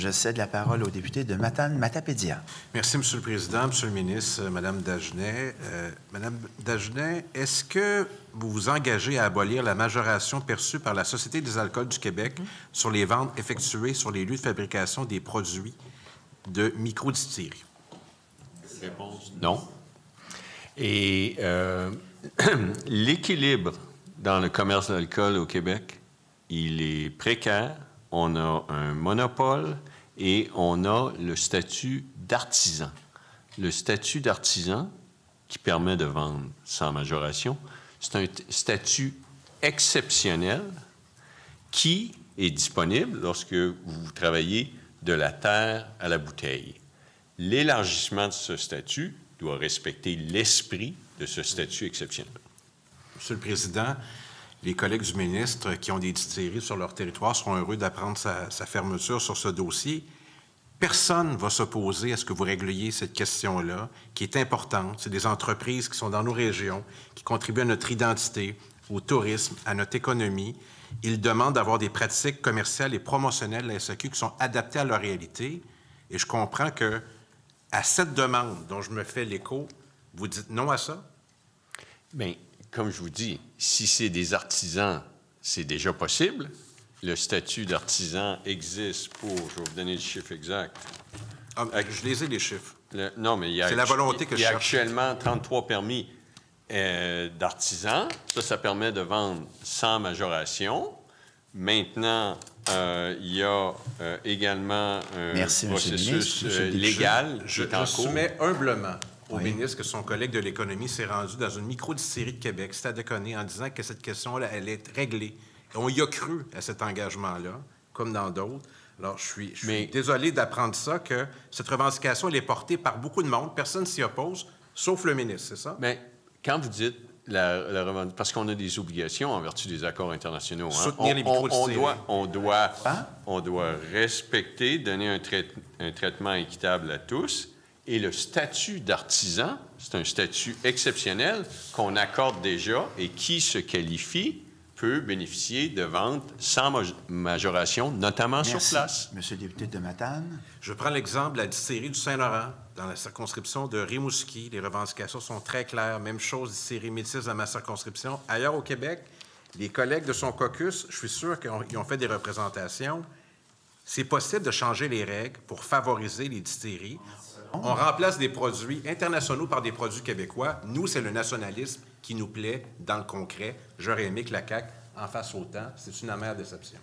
je cède la parole au député de Matane-Matapédia. Merci, M. le Président, M. le ministre, Mme Dagenet. Mme Dagenet, est-ce que vous vous engagez à abolir la majoration perçue par la Société des alcools du Québec sur les ventes effectuées sur les lieux de fabrication des produits de microdistillerie? Réponse non. Et l'équilibre dans le commerce de l'alcool au Québec, il est précaire. On a un monopole et on a le statut d'artisan. Le statut d'artisan qui permet de vendre sans majoration, c'est un statut exceptionnel qui est disponible lorsque vous travaillez de la terre à la bouteille. L'élargissement de ce statut doit respecter l'esprit de ce statut exceptionnel. Monsieur le Président, les collègues du ministre qui ont des distilleries sur leur territoire seront heureux d'apprendre sa fermeture sur ce dossier. Personne ne va s'opposer à ce que vous régliez cette question-là, qui est importante. C'est des entreprises qui sont dans nos régions, qui contribuent à notre identité, au tourisme, à notre économie. Ils demandent d'avoir des pratiques commerciales et promotionnelles de la SAQ qui sont adaptées à leur réalité. Et je comprends que à cette demande dont je me fais l'écho, vous dites non à ça? Bien, comme je vous dis, si c'est des artisans, c'est déjà possible. Le statut d'artisan existe pour, je vais vous donner le chiffre exact. Ah, je les ai, les chiffres. Non, mais il y a, c'est la volonté que je cherche. Il y a actuellement 33 permis d'artisans. Ça permet de vendre sans majoration. Maintenant, il y a également un processus légal qui est en cours. Je soumets humblement au ministre que son collègue de l'économie s'est rendu dans une microdistillerie de Québec, c'est à déconner, en disant que cette question-là, elle est réglée. Et on y a cru à cet engagement-là, comme dans d'autres. Alors, je suis désolé d'apprendre ça, que cette revendication, elle est portée par beaucoup de monde. Personne ne s'y oppose, sauf le ministre, c'est ça? Mais quand vous dites la revendication, parce qu'on a des obligations en vertu des accords internationaux. Soutenir les microdistilleries. On doit respecter, donner un traitement équitable à tous. Et le statut d'artisan, c'est un statut exceptionnel qu'on accorde déjà et qui se qualifie peut bénéficier de ventes sans majoration, notamment sur place. Monsieur le député de Matane. Je prends l'exemple de la distillerie du Saint-Laurent, dans la circonscription de Rimouski. Les revendications sont très claires. Même chose, distillerie Métis dans ma circonscription. Ailleurs au Québec, les collègues de son caucus, je suis sûr qu'ils ont fait des représentations. C'est possible de changer les règles pour favoriser les distilleries. On remplace des produits internationaux par des produits québécois. Nous, c'est le nationalisme qui nous plaît dans le concret. J'aurais aimé que la CAQ en fasse autant. C'est une amère déception.